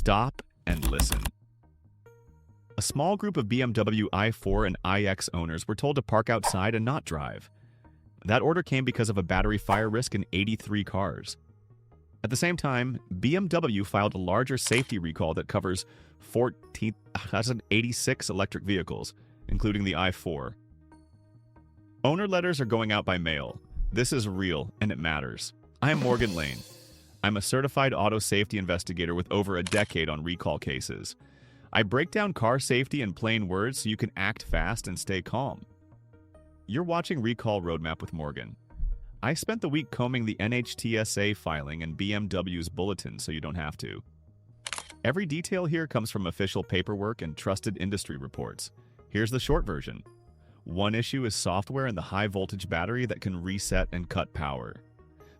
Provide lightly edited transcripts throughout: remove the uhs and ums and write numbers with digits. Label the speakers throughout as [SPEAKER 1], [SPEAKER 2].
[SPEAKER 1] Stop and listen. A small group of BMW i4 and iX owners were told to park outside and not drive. That order came because of a battery fire risk in 83 cars. At the same time, BMW filed a larger safety recall that covers 14,086 electric vehicles, including the i4. Owner letters are going out by mail. This is real, and it matters. I am Morgan Lane. I'm a certified auto safety investigator with over a decade on recall cases. I break down car safety in plain words so you can act fast and stay calm. You're watching Recall Roadmap with Morgan. I spent the week combing the NHTSA filing and BMW's bulletin so you don't have to. Every detail here comes from official paperwork and trusted industry reports. Here's the short version. One issue is software in the high-voltage battery that can reset and cut power.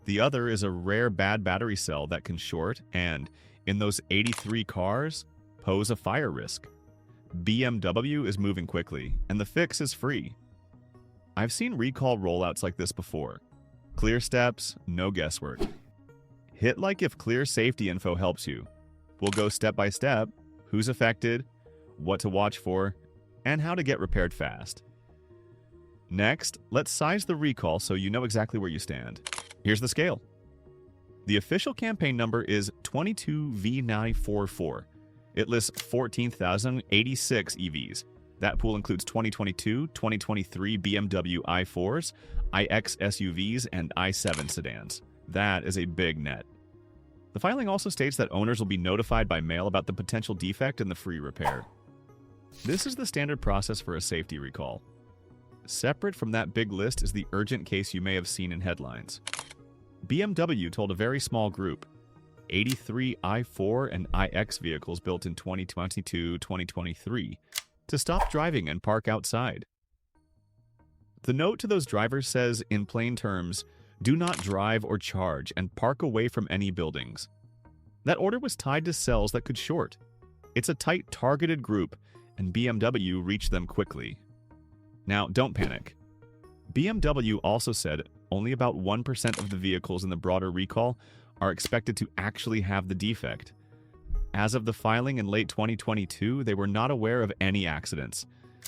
[SPEAKER 1] The other is a rare bad battery cell that can short and, in those 83 cars, pose a fire risk. BMW is moving quickly, and the fix is free. I've seen recall rollouts like this before. Clear steps, no guesswork. Hit like if clear safety info helps you. We'll go step by step, who's affected, what to watch for, and how to get repaired fast. Next, let's size the recall so you know exactly where you stand. Here's the scale. The official campaign number is 22V944. It lists 14,086 EVs. That pool includes 2022, 2023 BMW i4s, iX SUVs, and i7 sedans. That is a big net. The filing also states that owners will be notified by mail about the potential defect and the free repair. This is the standard process for a safety recall. Separate from that big list is the urgent case you may have seen in headlines. BMW told a very small group, 83 i4 and iX vehicles built in 2022-2023, to stop driving and park outside. The note to those drivers says, in plain terms, do not drive or charge and park away from any buildings. That order was tied to cells that could short. It's a tight, targeted group, and BMW reached them quickly. Now, don't panic. BMW also said only about 1% of the vehicles in the broader recall are expected to actually have the defect. As of the filing in late 2022, they were not aware of any accidents.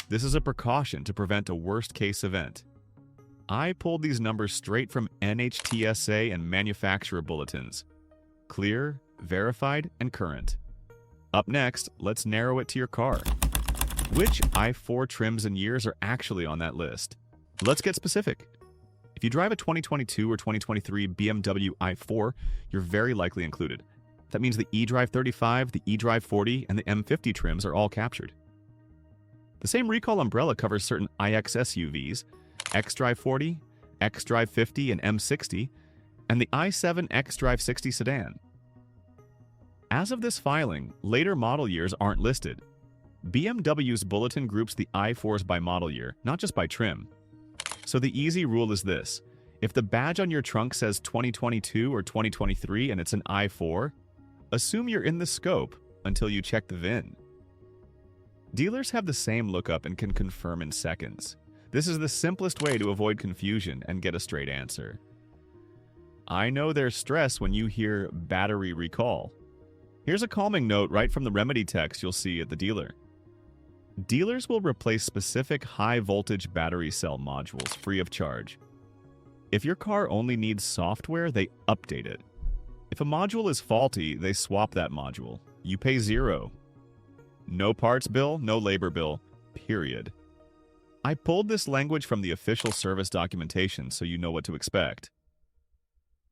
[SPEAKER 1] This is a precaution to prevent a worst-case event. I pulled these numbers straight from NHTSA and manufacturer bulletins. Clear, verified, and current. Up next, let's narrow it to your car. Which i4 trims and years are actually on that list? Let's get specific. If you drive a 2022 or 2023 BMW i4, you're very likely included. That means the eDrive 35, the eDrive 40, and the M50 trims are all captured. The same recall umbrella covers certain iX SUVs, xDrive 40, xDrive 50, and M60, and the i7 xDrive 60 sedan. As of this filing, later model years aren't listed. BMW's bulletin groups the i4s by model year, not just by trim. So the easy rule is this. If the badge on your trunk says 2022 or 2023 and it's an i4, assume you're in the scope until you check the VIN. Dealers have the same lookup and can confirm in seconds. This is the simplest way to avoid confusion and get a straight answer. I know there's stress when you hear battery recall. Here's a calming note right from the remedy text you'll see at the dealer. Dealers will replace specific high-voltage battery cell modules free of charge. If your car only needs software, they update it. If a module is faulty, they swap that module. You pay zero. No parts bill, no labor bill, period. I pulled this language from the official service documentation so you know what to expect.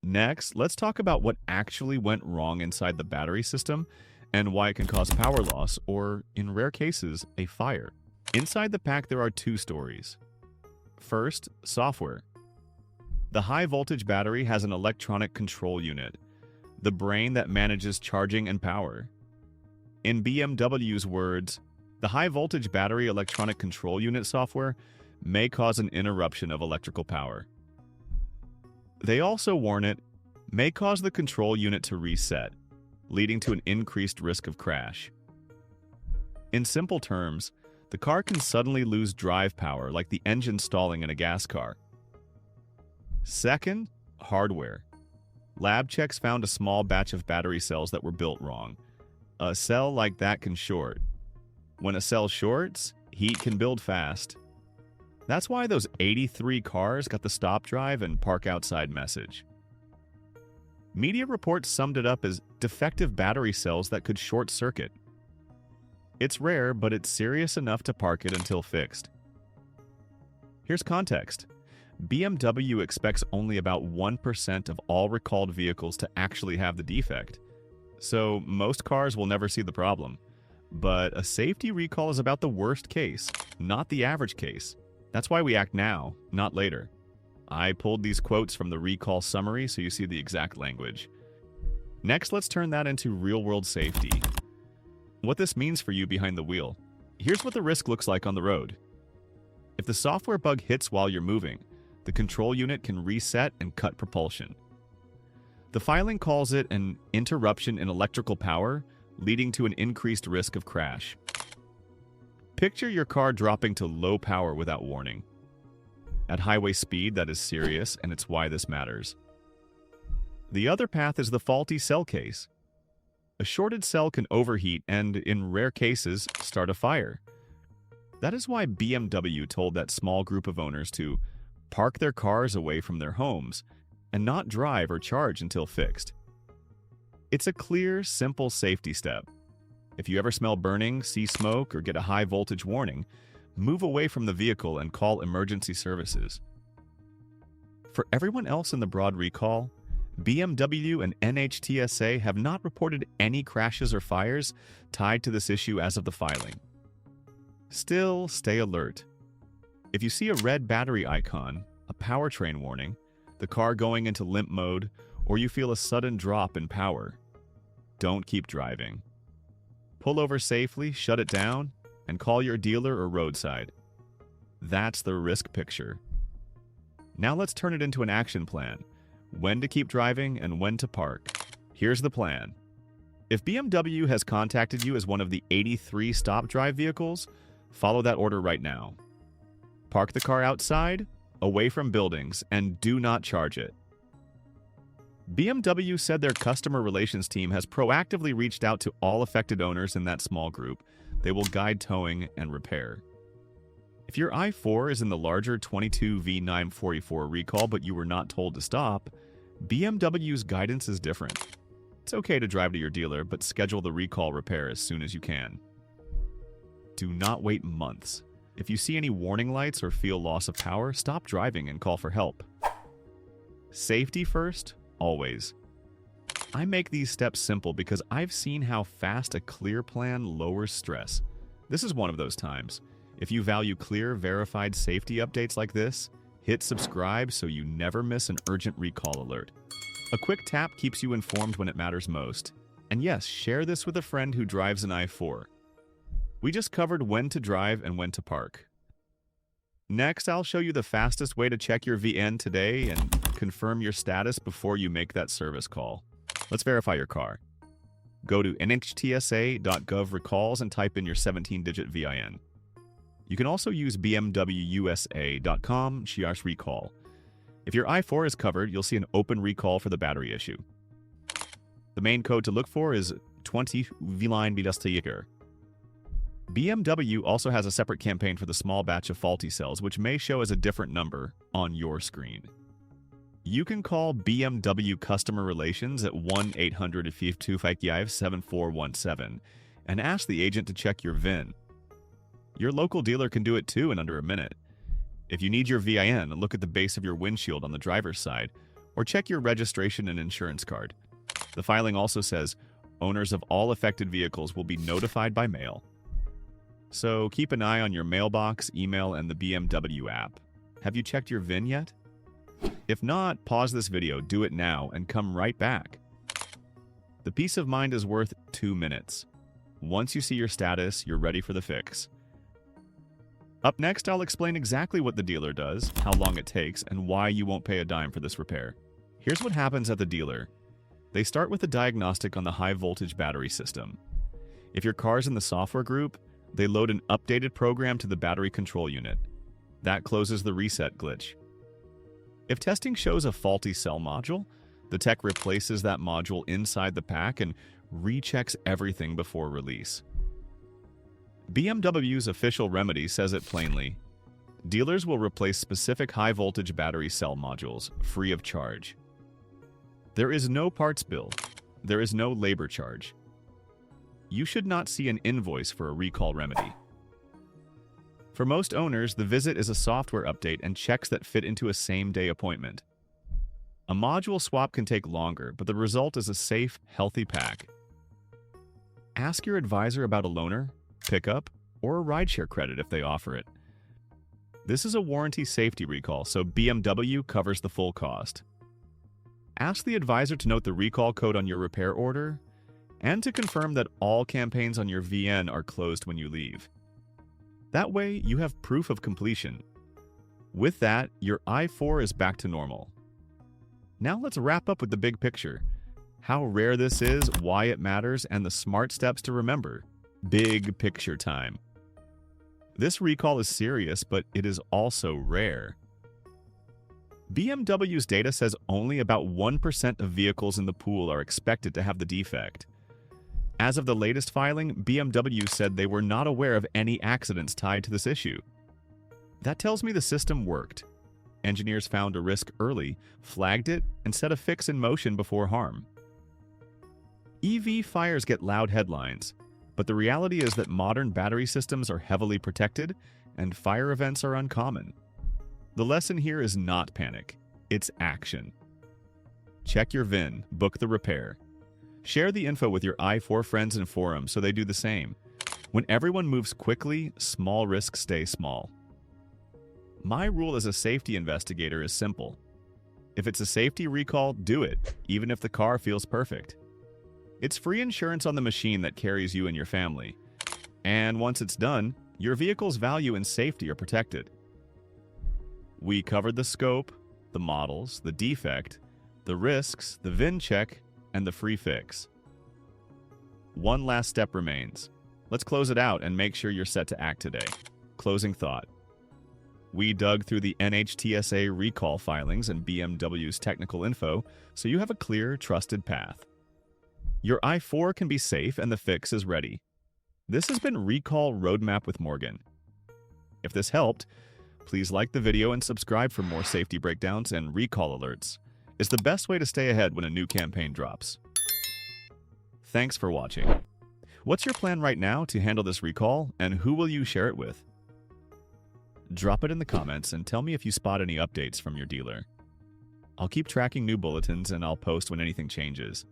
[SPEAKER 1] Next, let's talk about what actually went wrong inside the battery system and why it can cause power loss or, in rare cases, a fire. Inside the pack, there are two stories. First, software. The high-voltage battery has an electronic control unit, the brain that manages charging and power. In BMW's words, the high-voltage battery electronic control unit software may cause an interruption of electrical power. They also warn it may cause the control unit to reset, leading to an increased risk of crash. In simple terms, the car can suddenly lose drive power like the engine stalling in a gas car. Second, hardware. Lab checks found a small batch of battery cells that were built wrong. A cell like that can short. When a cell shorts, heat can build fast. That's why those 83 cars got the stop drive and park outside message. Media reports summed it up as defective battery cells that could short circuit. It's rare, but it's serious enough to park it until fixed. Here's context. BMW expects only about 1% of all recalled vehicles to actually have the defect. So most cars will never see the problem. But a safety recall is about the worst case, not the average case. That's why we act now, not later. I pulled these quotes from the recall summary so you see the exact language. Next, let's turn that into real-world safety. What this means for you behind the wheel. Here's what the risk looks like on the road. If the software bug hits while you're moving, the control unit can reset and cut propulsion. The filing calls it an interruption in electrical power, leading to an increased risk of crash. Picture your car dropping to low power without warning. At highway speed, that is serious, and it's why this matters. The other path is the faulty cell case. A shorted cell can overheat and, in rare cases, start a fire. That is why BMW told that small group of owners to park their cars away from their homes and not drive or charge until fixed. It's a clear, simple safety step. If you ever smell burning, see smoke, or get a high voltage warning, move away from the vehicle and call emergency services. For everyone else in the broad recall, BMW and NHTSA have not reported any crashes or fires tied to this issue as of the filing. Still, stay alert. If you see a red battery icon, a powertrain warning, the car going into limp mode, or you feel a sudden drop in power, don't keep driving. Pull over safely, shut it down, and call your dealer or roadside. That's the risk picture. Now let's turn it into an action plan. When to keep driving and when to park. Here's the plan. If BMW has contacted you as one of the 83 stop drive vehicles, follow that order right now. Park the car outside, away from buildings, and do not charge it. BMW said their customer relations team has proactively reached out to all affected owners in that small group. They will guide towing and repair. If your i4 is in the larger 22 V944 recall but you were not told to stop, BMW's guidance is different. It's okay to drive to your dealer, but schedule the recall repair as soon as you can. Do not wait months. If you see any warning lights or feel loss of power, stop driving and call for help. Safety first, always. I make these steps simple because I've seen how fast a clear plan lowers stress. This is one of those times. If you value clear, verified safety updates like this, hit subscribe so you never miss an urgent recall alert. A quick tap keeps you informed when it matters most. And yes, share this with a friend who drives an i4. We just covered when to drive and when to park. Next, I'll show you the fastest way to check your VIN today and confirm your status before you make that service call. Let's verify your car. Go to nhtsa.gov recalls and type in your 17-digit VIN. You can also use bmwusa.com/recall. If your i4 is covered, you'll see an open recall for the battery issue. The main code to look for is 20 investigator. BMW also has a separate campaign for the small batch of faulty cells, which may show as a different number on your screen. You can call BMW Customer Relations at 1-800-525-7417 and ask the agent to check your VIN. Your local dealer can do it too in under a minute. If you need your VIN, look at the base of your windshield on the driver's side, or check your registration and insurance card. The filing also says, owners of all affected vehicles will be notified by mail. So keep an eye on your mailbox, email, and the BMW app. Have you checked your VIN yet? If not, pause this video, do it now, and come right back. The peace of mind is worth 2 minutes. Once you see your status, you're ready for the fix. Up next, I'll explain exactly what the dealer does, how long it takes, and why you won't pay a dime for this repair. Here's what happens at the dealer. They start with a diagnostic on the high-voltage battery system. If your car's in the software group, they load an updated program to the battery control unit. That closes the reset glitch. If testing shows a faulty cell module, the tech replaces that module inside the pack and rechecks everything before release. BMW's official remedy says it plainly. Dealers will replace specific high-voltage battery cell modules free of charge. There is no parts bill. There is no labor charge. You should not see an invoice for a recall remedy. For most owners, the visit is a software update and checks that fit into a same-day appointment. A module swap can take longer, but the result is a safe, healthy pack. Ask your advisor about a loaner, pickup, or a rideshare credit if they offer it. This is a warranty safety recall, so BMW covers the full cost. Ask the advisor to note the recall code on your repair order and to confirm that all campaigns on your VN are closed when you leave. That way, you have proof of completion. With that, your i4 is back to normal. Now let's wrap up with the big picture. How rare this is, why it matters, and the smart steps to remember. Big picture time. This recall is serious, but it is also rare. BMW's data says only about 1% of vehicles in the pool are expected to have the defect. As of the latest filing, BMW said they were not aware of any accidents tied to this issue. That tells me the system worked. Engineers found a risk early, flagged it, and set a fix in motion before harm. EV fires get loud headlines, but the reality is that modern battery systems are heavily protected and fire events are uncommon. The lesson here is not panic, it's action. Check your VIN, book the repair. Share the info with your i4 friends and forums so they do the same. When everyone moves quickly, small risks stay small. My rule as a safety investigator is simple. If it's a safety recall, do it, even if the car feels perfect. It's free insurance on the machine that carries you and your family. And once it's done, your vehicle's value and safety are protected. We covered the scope, the models, the defect, the risks, the VIN check, and the free fix. One last step remains. Let's close it out and make sure you're set to act today. Closing thought. We dug through the NHTSA recall filings and BMW's technical info, so you have a clear, trusted path. Your i4 can be safe and the fix is ready. This has been Recall Roadmap with Morgan. If this helped, please like the video and subscribe for more safety breakdowns and recall alerts. It's the best way to stay ahead when a new campaign drops. Thanks for watching. What's your plan right now to handle this recall, and who will you share it with? Drop it in the comments and tell me if you spot any updates from your dealer. I'll keep tracking new bulletins and I'll post when anything changes.